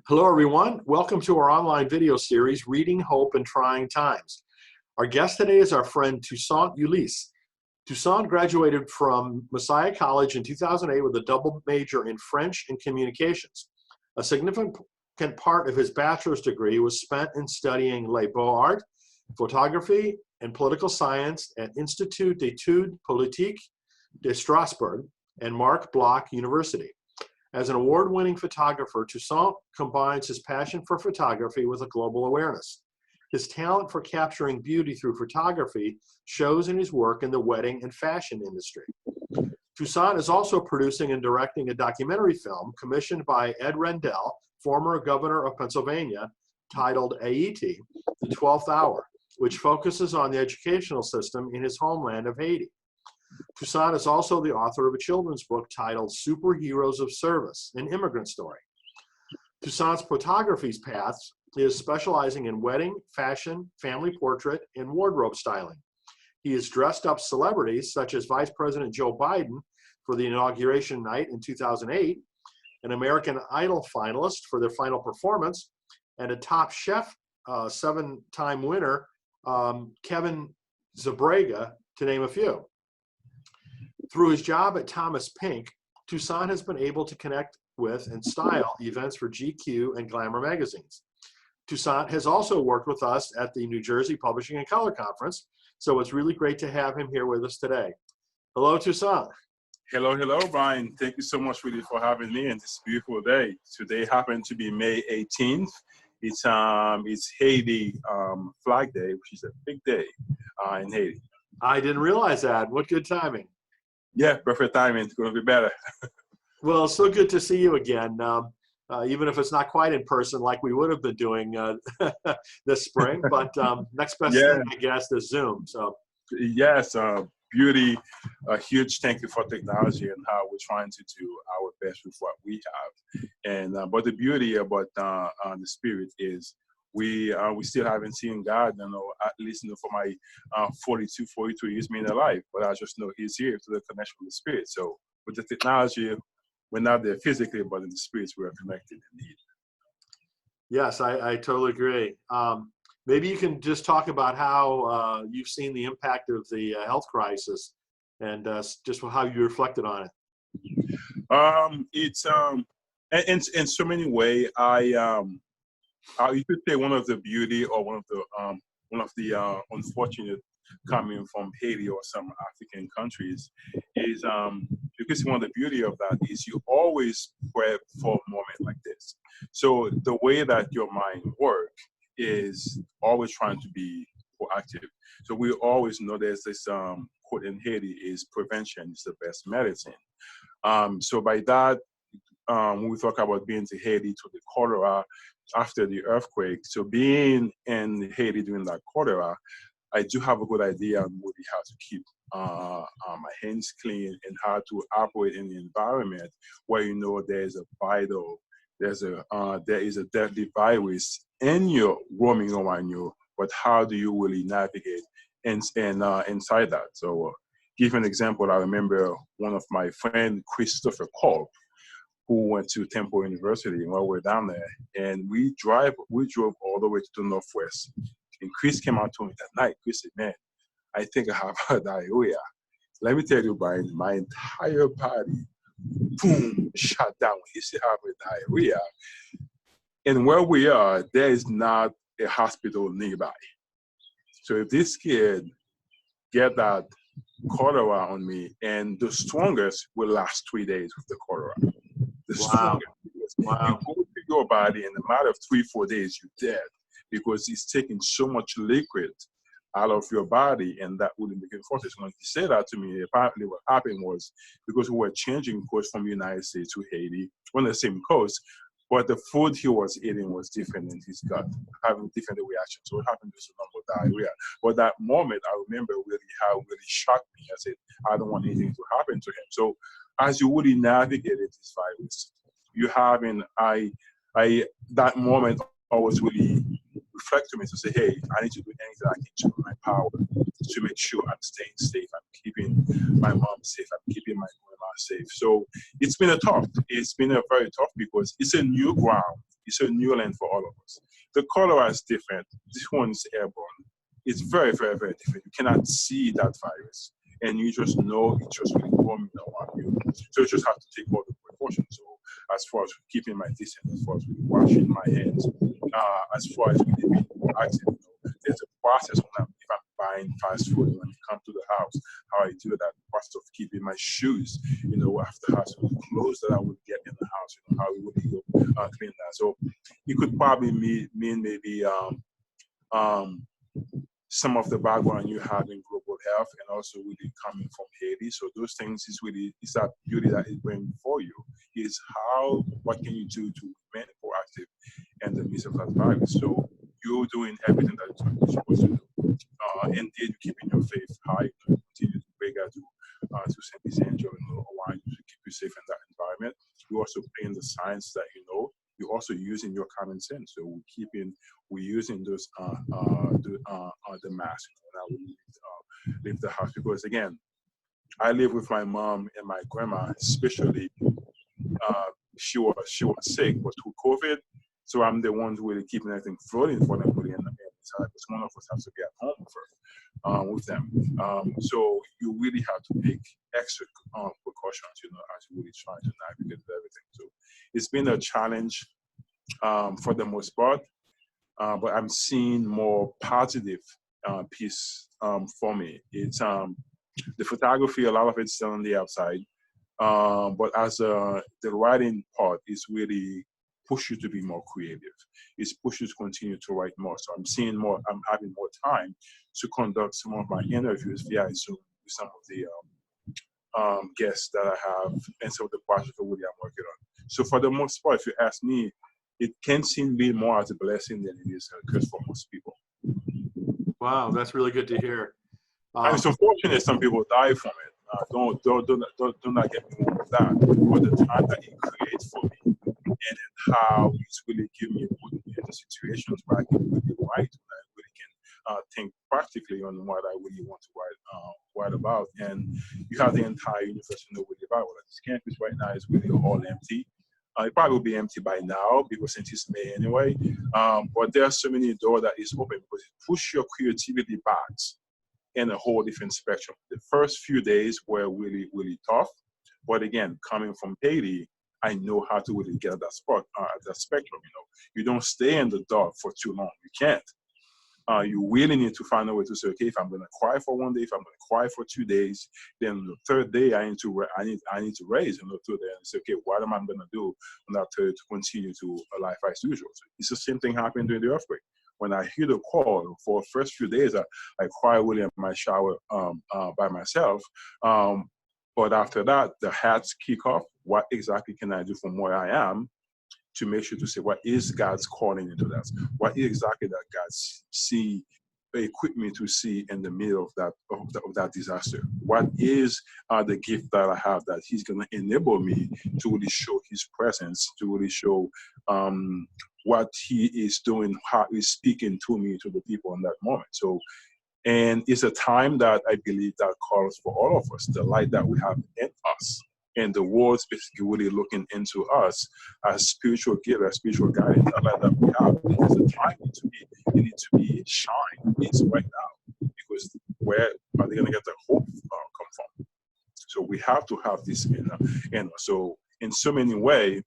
Hello, everyone. Welcome to our online video series, Reading Hope in Trying Times. Our guest today is our friend Toussaint Ulysse. Toussaint graduated from Messiah College in 2008 with a double major in French and communications. A significant part of his bachelor's degree was spent in studying Les Beaux-Arts, photography, and political science at Institut d'études politiques de Strasbourg and Marc Bloch University. As an award-winning photographer, Toussaint combines his passion for photography with a global awareness. His talent for capturing beauty through photography shows in his work in the wedding and fashion industry. Toussaint is also producing and directing a documentary film commissioned by Ed Rendell, former governor of Pennsylvania, titled Haiti, The 12th Hour, which focuses on the educational system in his homeland of Haiti. Toussaint is also the author of a children's book titled Superheroes of Service, an immigrant story. Toussaint's photography path is specializing in wedding, fashion, family portrait, and wardrobe styling. He has dressed up celebrities such as Vice President Joe Biden for the inauguration night in 2008, an American Idol finalist for their final performance, and a Top Chef seven-time winner, Kevin Zabrega, to name a few. Through his job at Thomas Pink, Toussaint has been able to connect with and style events for GQ and Glamour magazines. Toussaint has also worked with us at the New Jersey Publishing and Color Conference, so it's really great to have him here with us today. Hello, Toussaint. Hello, Brian. Thank you so much really for having me on this beautiful day. Today happened to be May 18th. It's Haiti Flag Day, which is a big day in Haiti. I didn't realize that. What good timing. Yeah, perfect timing. It's going to be better. Well, it's so good to see you again, even if it's not quite in person like we would have been doing this spring. But next best thing, I guess, is Zoom. So yes, beauty. A huge thank you for technology and how we're trying to do our best with what we have. And but the beauty about the spirit is we still haven't seen God, at least for my 42 years being alive. But I just know He's here through the connection with the Spirit. So with the technology, we're not there physically, but in the spirits we are connected indeed. Yes, I totally agree. Maybe you can just talk about how you've seen the impact of the health crisis and just how you reflected on it. It's in so many ways. You could say one of the beauty or one of the unfortunate coming from Haiti or some African countries is because one of the beauty of that is you always prep for a moment like this. So the way that your mind works is always trying to be proactive. So we always know there's this quote in Haiti is prevention is the best medicine. So by that, when we talk about being to Haiti to the cholera after the earthquake, so being in Haiti during that cholera, I do have a good idea on really how to keep my hands clean and how to operate in the environment where there is a deadly virus in you roaming around you. But how do you really navigate inside that? So, give an example. I remember one of my friends, Christopher Kolb, who went to Temple University, and while we're down there, and we drove all the way to the Northwest. And Chris came out to me that night. Chris said, "Man, I think I have a diarrhea." Let me tell you, Brian, my entire body, boom, shut down. He said, "I have a diarrhea." And where we are, there is not a hospital nearby. So if this kid get that cholera on me, and the strongest will last 3 days with the cholera. The strongest. Wow. You go to your body in a matter of 3-4 days, you're dead because it's taking so much liquid out of your body, and that wouldn't make it forces. When he said that to me, apparently what happened was because we were changing course from the United States to Haiti on the same coast, but the food he was eating was different in his gut, having different reactions. So it happened to normal diarrhea. But that moment, I remember really how it really shocked me. I said, I don't want anything to happen to him. So as you really navigated this virus, you having that moment I was really reflect to me to say, hey, I need to do anything I can do in my power to make sure I'm staying safe. I'm keeping my mom safe. I'm keeping my grandma safe. So it's been it's been a very tough because it's a new ground. It's a new land for all of us. The color is different. This one is airborne. It's very, very, very different. You cannot see that virus. And you just know it's just really warming around you. So you just have to take all the precautions. So as far as keeping my distance, as far as washing my hands, as far as really being active, there's a process when if I'm buying fast food when you come to the house, how I do that process of keeping my shoes, after house, clothes that I would get in the house, how we would clean that. So it could probably mean maybe some of the background you have in global health and also really coming from Haiti. So those things is that beauty that it brings for you is what can you do to remain proactive in the midst of that virus. So you're doing everything that you're supposed to do. Indeed, keeping your faith high, continue to pray God to send his angel around you to keep you safe in that environment. You're also playing the signs that you know. You're also using your common sense. So we're using those the mask when I would leave the house, because again, I live with my mom and my grandma, especially she was sick, but through COVID, so I'm the one really keeping everything floating for them really in the inside, because one of us has to be at home with them. So you really have to take extra precautions, as you really try to navigate everything. So it's been a challenge for the most part, but I'm seeing more positive piece for me. It's the photography, a lot of it's still on the outside, but as the writing part is really push you to be more creative. It's push you to continue to write more. So I'm seeing more. I'm having more time to conduct some of my interviews via Zoom with some of the guests that I have and some of the projects that really I'm working on. So for the most part, if you ask me, it can seem to be more as a blessing than it is a curse for most people. Wow, that's really good to hear. And it's unfortunate some people die from it. Do not get me wrong with that. But the time that it creates for me, and then how it's really put me in the situations where I can really write, and I really can think practically on what I really want to write about. And you have the entire universe to know really about. Well, this campus right now is really all empty. It probably will be empty by now because since it's May anyway. But there are so many doors that is open because it pushes your creativity back in a whole different spectrum. The first few days were really, really tough. But again, coming from Haiti, I know how to really get at that spot, that spectrum. You don't stay in the dark for too long. You can't. You really need to find a way to say, okay, if I'm going to cry for one day, if I'm going to cry for 2 days, then the third day I need to raise, and the third day and say, okay, what am I going to do on that third to continue to a life as usual? So it's the same thing happened during the earthquake. When I hear the call, for the first few days, I cry really in my shower by myself. But after that, the hats kick off. What exactly can I do from where I am to make sure to say, what is God's calling into that? What is exactly that God equip me to see in the middle of that disaster? What is the gift that I have that he's going to enable me to really show his presence, to really show what he is doing, how he's speaking to me, to the people in that moment. So, and it's a time that I believe that calls for all of us, the light that we have in us. And the world's basically really looking into us as spiritual giver, spiritual guidance, the light that we have. Because the time needs to be shine. It's right now. Because where are they going to get the hope come from? So we have to have this in. So in so many ways,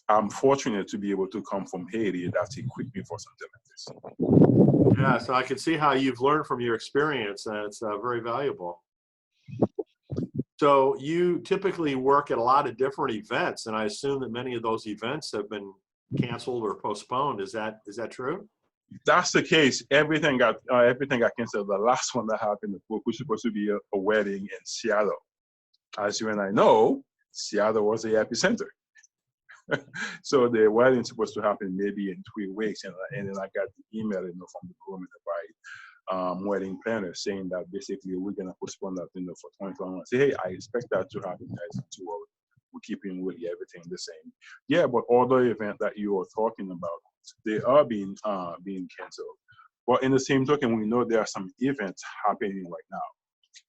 I'm fortunate to be able to come from Haiti. That's equipped me for something like this. Yeah, so I can see how you've learned from your experience, and it's very valuable. So you typically work at a lot of different events, and I assume that many of those events have been canceled or postponed. Is that true? That's the case. Everything got canceled. The last one that happened, which was supposed to be a wedding in Seattle. As you and I know, Seattle was the epicenter. So the wedding's supposed to happen maybe in 3 weeks, and then I got the email, from the groom and the bride wedding planner saying that basically we're gonna postpone that for 24 months. Say, hey, I expect that to happen, guys. We're keeping really everything the same. Yeah, but all the event that you are talking about, They are being canceled. But in the same token, we know there are some events happening right now.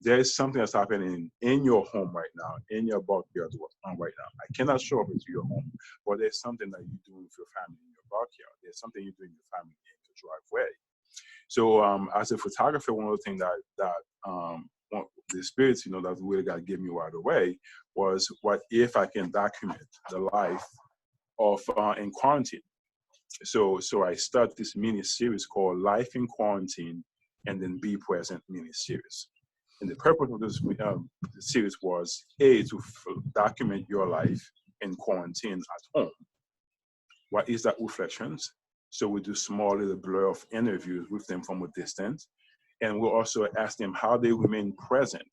There is something that's happening in your home right now, in your backyard right now. I cannot show up into your home, but there's something that you're doing with your family in your backyard. There's something you're doing with your family in your driveway. So as a photographer, one of the things the spirits, that really God gave me right away was, what if I can document the life of in quarantine? So I started this mini series called Life in Quarantine and then Be Present mini series. And the purpose of this series was to document your life in quarantine at home. What is that reflections? So we do small little blur of interviews with them from a distance. And we'll also ask them how they remain present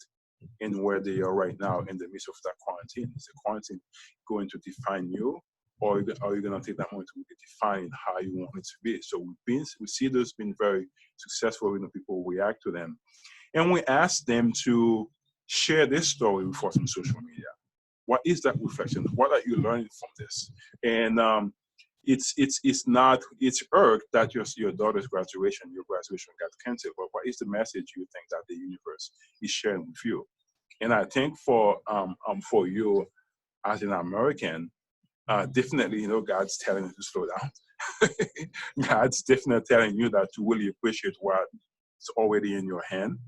in where they are right now in the midst of that quarantine. Is the quarantine going to define you? Or are you going to take that moment to define how you want it to be? So we see those being very successful when people react to them. And we ask them to share this story with us on social media. What is that reflection? What are you learning from this? And it's irked that your daughter's graduation got canceled. But what is the message you think that the universe is sharing with you? And I think for you as an American, definitely, God's telling you to slow down. God's definitely telling you that to really appreciate what's already in your hand.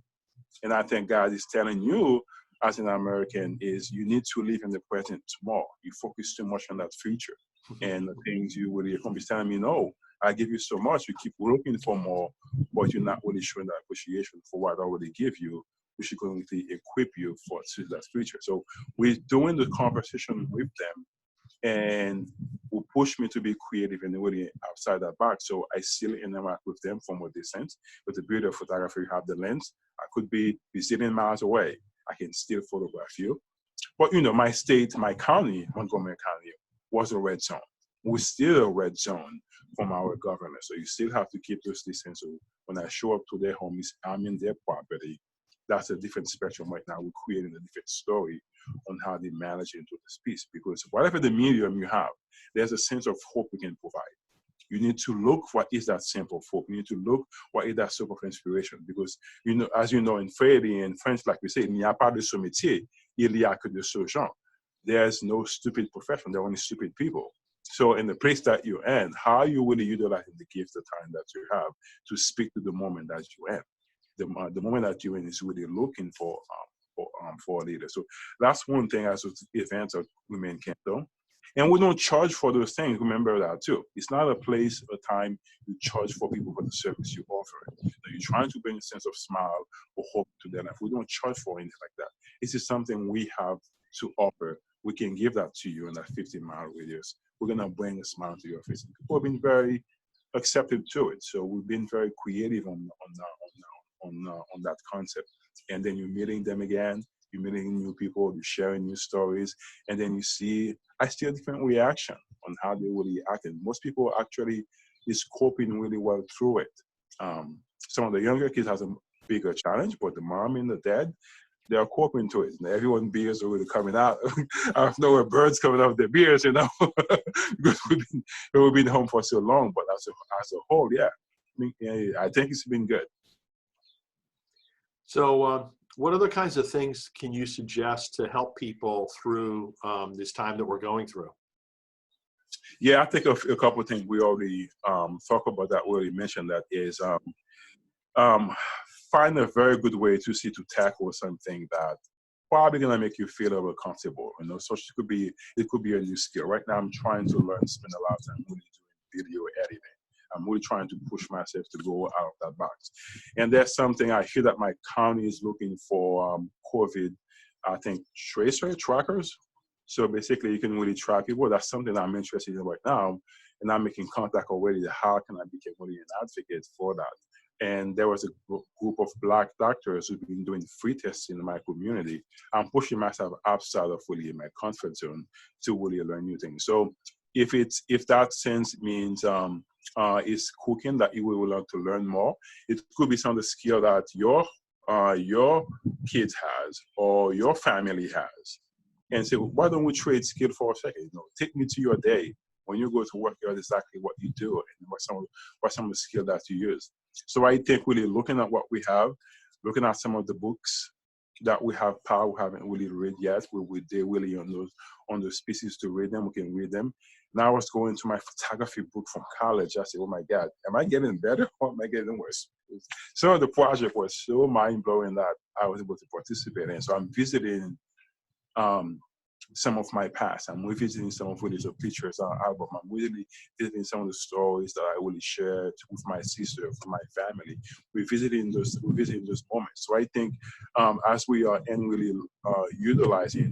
And I think God is telling you as an American is you need to live in the present more. You focus too much on that future and the things you really accomplish. Telling me, no, I give you so much. You keep looking for more, but you're not really showing that appreciation for what I already give you, which is going to equip you for that future. So we're doing the conversation with them, and will push me to be creative and really outside that box. So I still interact with them from a distance. With the beauty of photography, you have the lens. I could be sitting miles away. I can still photograph you. But my state, my county, Montgomery County, was a red zone. We're still a red zone from our government. So you still have to keep those distance. So when I show up to their homes, I'm in their property. That's a different spectrum right now. We're creating a different story on how they manage into this piece, because whatever the medium you have, there's a sense of hope we can provide. You need to look what is that sample of hope. You need to look what is that source of inspiration, because as you know, in French, like we say, il n'y a pas de ce métier, il y a que de ce genre. There's no stupid profession. There are only stupid people. So in the place that you're in, how are you really utilizing the gift, the time that you have to speak to the moment that you're in? The moment that you're in is really looking for a leader. So that's one thing as events of women can do. And we don't charge for those things. Remember that too. It's not a place, a time you charge for people for the service you offer. You're trying to bring a sense of smile or hope to their life. We don't charge for anything like that. This is something we have to offer. We can give that to you in that 50-mile radius. We're gonna bring a smile to your face. People have been very accepted to it. So we've been very creative on that concept. And then you're meeting them again, you're meeting new people, you're sharing new stories, and then you see I see a different reaction on how they really act. And most people actually is coping really well through it. Some of the younger kids has a bigger challenge, but the mom and the dad, they are coping to it. And everyone's beers are really coming out. I don't know where birds coming out of their beers, because we've been home for so long. But as a whole, yeah, I think it's been good. So what other kinds of things can you suggest to help people through this time that we're going through? Yeah, I think a couple of things we already talked about that, we already mentioned that is find a very good way to tackle something that probably gonna make you feel a little comfortable. So it could be a new skill. Right now I'm trying to spend a lot of time really doing video editing. I'm really trying to push myself to go out of that box. And there's something I hear that my county is looking for COVID, I think, trackers. So basically you can really track people. That's something I'm interested in right now. And I'm making contact already. How can I become really an advocate for that? And there was a group of Black doctors who've been doing free testing in my community. I'm pushing myself outside of really my comfort zone to really learn new things. So if that sense means is cooking that you will love to learn more, it could be some of the skill that your kids has or your family has. And say, why don't we trade skill for a second? Take me to your day. when you go to work, you know exactly what you do and what some of the skills that you use. So I think really looking at what we have, looking at some of the books that we have power we haven't really read yet. They're really on those pieces to read them. We can read them. Now I was going to my photography book from college. I said, oh my God, am I getting better or am I getting worse? Some of the project was so mind blowing that I was able to participate in. So I'm visiting some of my past. I'm revisiting some of the pictures album. I'm really visiting some of the stories that I really shared with my sister, with my family. We're visiting those moments. So I think as we are really utilizing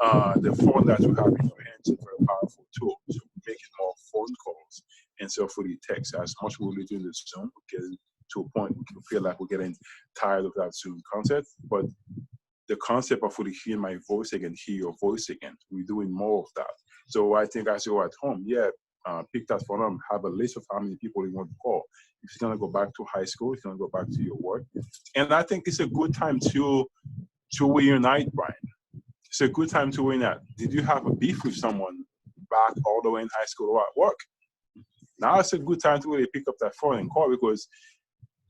the phone that you have in your hands, is a very powerful tool to making more phone calls instead of really text. As much we really do the Zoom, we get to a point we can feel like we're getting tired of that Zoom concept, but the concept of really hearing my voice again, hear your voice again. We're doing more of that. So I think as you're at home, pick that phone up, have a list of how many people you want to call. If you're gonna go back to high school, if you're gonna go back to your work. And I think it's a good time to reunite, Brian. It's a good time to reunite. Did you have a beef with someone back all the way in high school or at work? Now it's a good time to really pick up that phone and call, because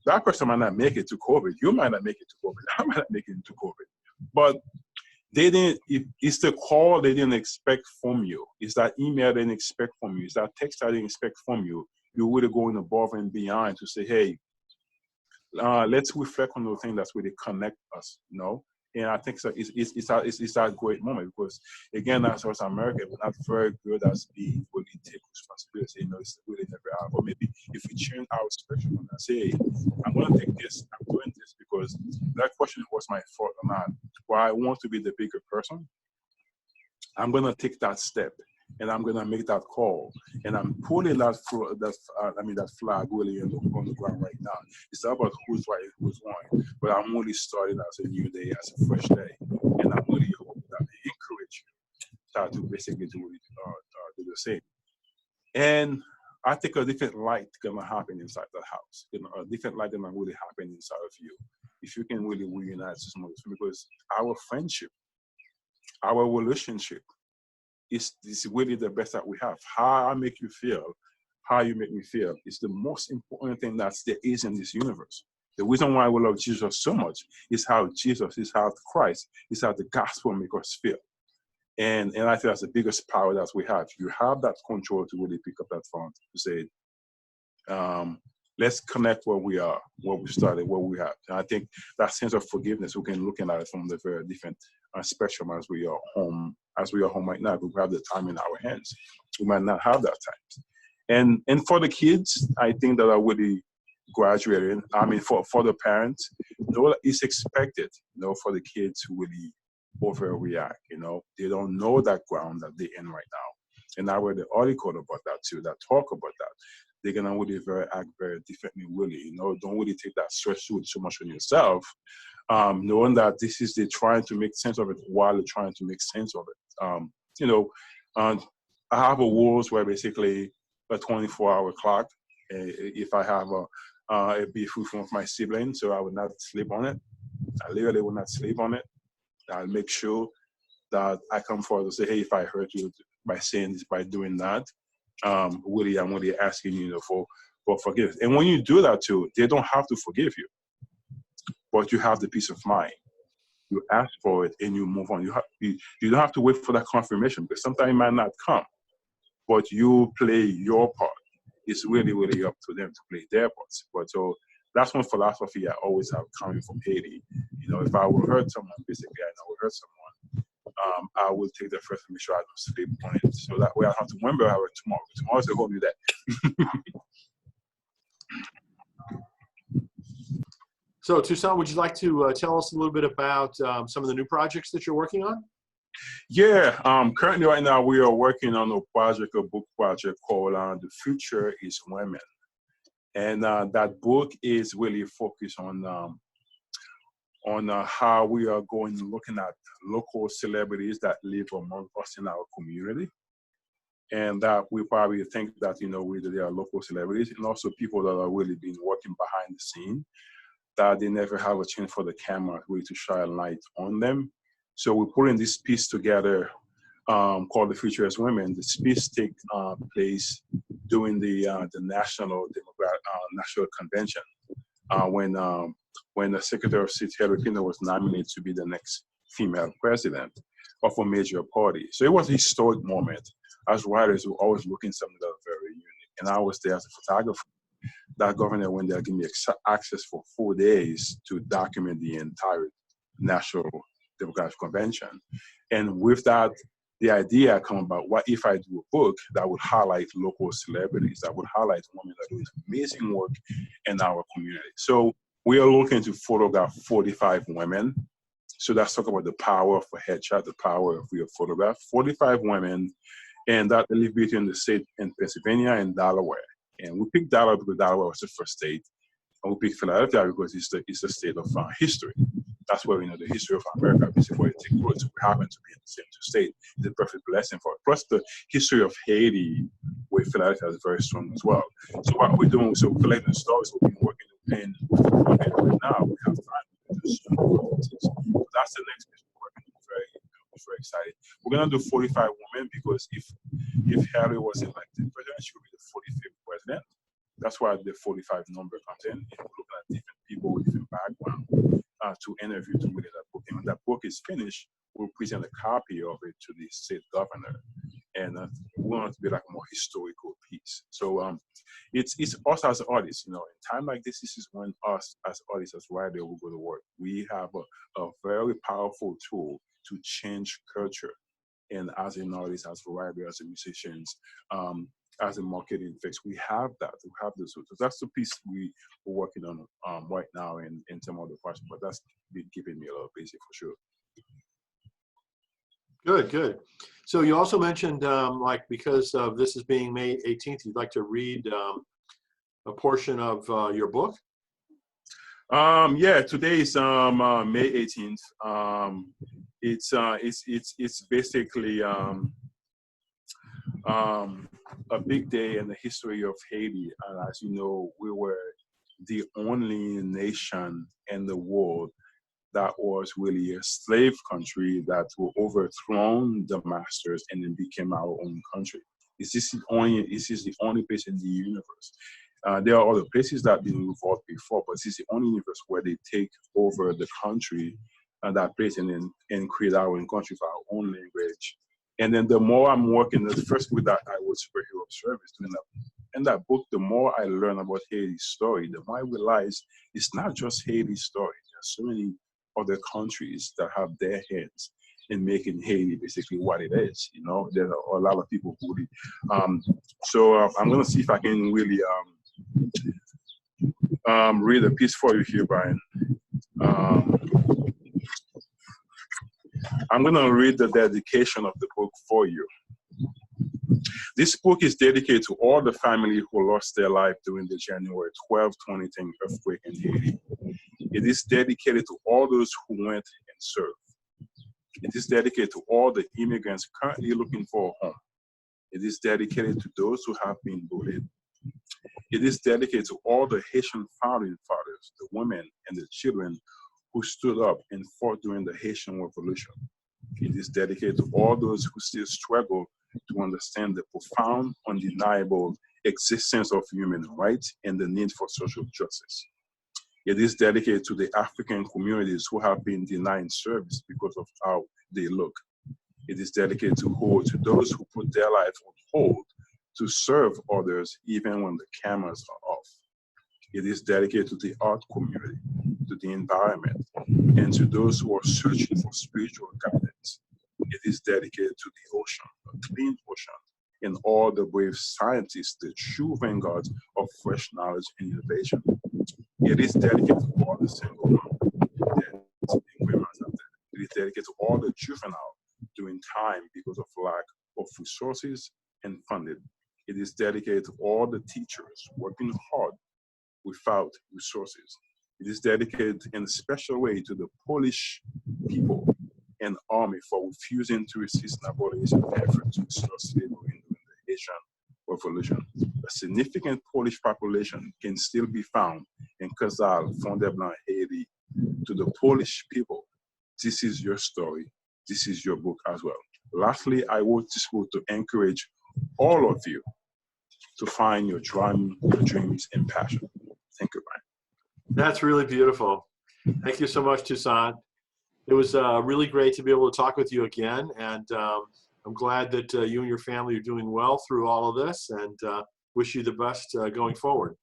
that person might not make it to COVID. You might not make it to COVID. I might not make it to COVID. But they didn't, it's the call they didn't expect from you. It's that email they didn't expect from you. It's that text they didn't expect from you. You would go in above and beyond to say, hey, let's reflect on the thing that's really connect us, you know? And I think so it's that great moment, because again, as us Americans, we're not very good at being really take responsibility. You know, it's really never out. Or maybe if we change our spectrum and say, hey, I'm gonna take this, I'm doing this because that question was my fault or not. Well, I want to be the bigger person. I'm gonna take that step and I'm gonna make that call, and I'm putting that flag really on the ground right now. It's not about who's right and who's wrong, but I'm really starting as a new day, as a fresh day, and I'm really hoping that they encourage you to basically do the same. And I think a different light gonna happen inside that house. You know, a different light gonna really happen inside of you if you can really reunite some of this, because our friendship, our relationship, is really the best that we have. How I make you feel, how you make me feel, is the most important thing that there is in this universe. The reason why we love Jesus so much is how Jesus, is how Christ, is how the gospel makes us feel. And I think that's the biggest power that we have. You have that control to really pick up that phone to say, let's connect where we are, where we started, where we have. And I think that sense of forgiveness, we can look at it from the very different spectrum as we are home right now. We have the time in our hands. We might not have that time. And for the kids, I think that are really graduating. I mean, for the parents, it's expected, for the kids to really overreact. They don't know that ground that they're in right now. And I read the article about that too, that talk about that. They're gonna really act very differently, really. Don't really take that stress too much on yourself. Knowing that they're trying to make sense of it while they're trying to make sense of it. I have a rules where basically a 24-hour clock. If I have a beef with one of my siblings, so I would not sleep on it. I literally will not sleep on it. I'll make sure that I come forward to say, hey, if I hurt you by saying this, by doing that, really, I'm really asking you, for forgiveness. And when you do that too, they don't have to forgive you, but you have the peace of mind. You ask for it and you move on. You don't have to wait for that confirmation, because sometimes it might not come, but you play your part. It's really, really up to them to play their parts. But so that's one philosophy I always have coming from Haiti. If I will hurt someone, basically, I know I will hurt someone. I will take the first and make sure I don't sleep on it. So that way I don't have to remember how tomorrow. Tomorrow's going to be that. So, Toussaint, would you like to tell us a little bit about some of the new projects that you're working on? Yeah, currently right now we are working on a book project called The Future is Women. And that book is really focused on how we are looking at local celebrities that live among us in our community. And that we probably think that, they are local celebrities, and also people that are really been working behind the scene, that they never have a chance for the camera really to shine light on them. So we're putting this piece together called The Future as Women. The speech take place during the National Convention when the Secretary of State Hillary Clinton was nominated to be the next female president of a major party. So it was a historic moment. As writers, we were always looking for something that was very unique. And I was there as a photographer. That governor went there, gave me access for 4 days to document the entire National Democratic Convention. And with that, the idea come about, what if I do a book that would highlight local celebrities, that would highlight women that do amazing work in our community. So we are looking to photograph 45 women. So that's talk about the power of a headshot, the power of your photograph. 45 women, and that live between the state in Pennsylvania and Delaware. And we picked Delaware because Delaware was the first state. And we picked Philadelphia because it's the state of history. That's where we know the history of America, basically where it takes roots. We happen to be in the same two states. It's a perfect blessing for it. Plus the history of Haiti, where Philadelphia is very strong as well. So what we're doing, so collecting stories, we've been working in right now. We have time to do some conferences. So that's the next mission we're working on. Very excited. We're gonna do 45 women because if Harry was elected president, she would be the 45th president. That's why the 45 number comes in. And we're looking at different people with different backgrounds to interview to read that book. And when that book is finished, we'll present a copy of it to the state governor. And we want it to be like a more historical piece. So it's us as artists, in time like this is when us as artists, as writers, will go to work. We have a very powerful tool to change culture. And as an artist, as a writer, as a musicians, as a marketing fix, we have that. We have this. So that's the piece we're working on right now in some other parts. But that's been keeping me a little busy for sure. Good. So you also mentioned, because this is being May 18th, you'd like to read a portion of your book? Yeah, today is May 18th. It's basically a big day in the history of Haiti. And as you know, we were the only nation in the world that was really a slave country that were overthrown the masters and then became our own country. This is the only place in the universe. There are other places that been involved before, but this is the only universe where they take over the country and that place and create our own country for our own language. And then the more I'm working, the first book that I was superhero of service doing that. In that book, the more I learn about Haiti's story, the more I realize it's not just Haiti's story. There's so many other countries that have their hands in making Haiti basically what it is. There are a lot of people who really. So I'm going to see if I can really read a piece for you here, Brian. I'm going to read the dedication of the book for you. This book is dedicated to all the family who lost their life during the January 12, 2010 earthquake in Haiti. It is dedicated to all those who went and served. It is dedicated to all the immigrants currently looking for a home. It is dedicated to those who have been bullied. It is dedicated to all the Haitian founding fathers, the women and the children who stood up and fought during the Haitian Revolution. It is dedicated to all those who still struggle to understand the profound, undeniable existence of human rights and the need for social justice. It is dedicated to the African communities who have been denied service because of how they look. It is dedicated to those who put their lives on hold to serve others even when the cameras are off. It is dedicated to the art community, to the environment, and to those who are searching for spiritual guidance. It is dedicated to the ocean, a clean ocean, and all the brave scientists, the true vanguards of fresh knowledge and innovation. It is dedicated to all the single moms and women out there. It is dedicated to all the juvenile doing time because of lack of resources and funding. It is dedicated to all the teachers working hard without resources. It is dedicated in a special way to the Polish people and army for refusing to resist Napoleon's effort to restore slavery during the Haitian Revolution. A significant Polish population can still be found in Casal, Fond-de-Blanc, Haiti. To the Polish people, this is your story. This is your book as well. Lastly, I would just want to encourage all of you to find your dreams and passion. Thank you, Brian. That's really beautiful. Thank you so much, Toussaint. It was really great to be able to talk with you again, and I'm glad that you and your family are doing well through all of this, and wish you the best going forward.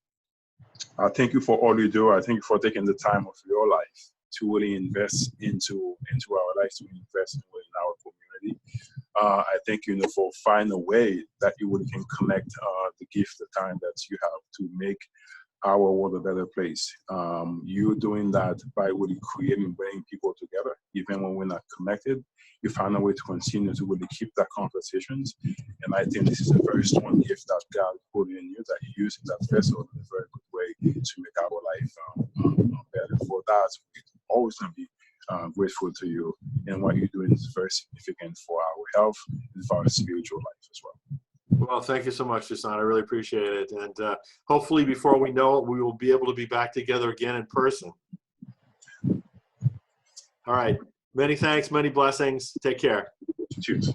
Thank you for all you do. I thank you for taking the time of your life to really invest into our life, to invest in our community. I thank you, for finding a way that you really can connect the gift, the time that you have to make our world a better place. You're doing that by really creating, bringing people together, even when we're not connected. You find a way to continue to really keep that conversations. And I think this is a very strong gift that God put in you, that you use that vessel in a very good way to make our life better. For that, we're always going to be grateful to you. And what you're doing is very significant for our health and for our spiritual life as well. Well, thank you so much, Toussaint. I really appreciate it. And hopefully before we know it, we will be able to be back together again in person. All right. Many thanks, many blessings. Take care. Cheers.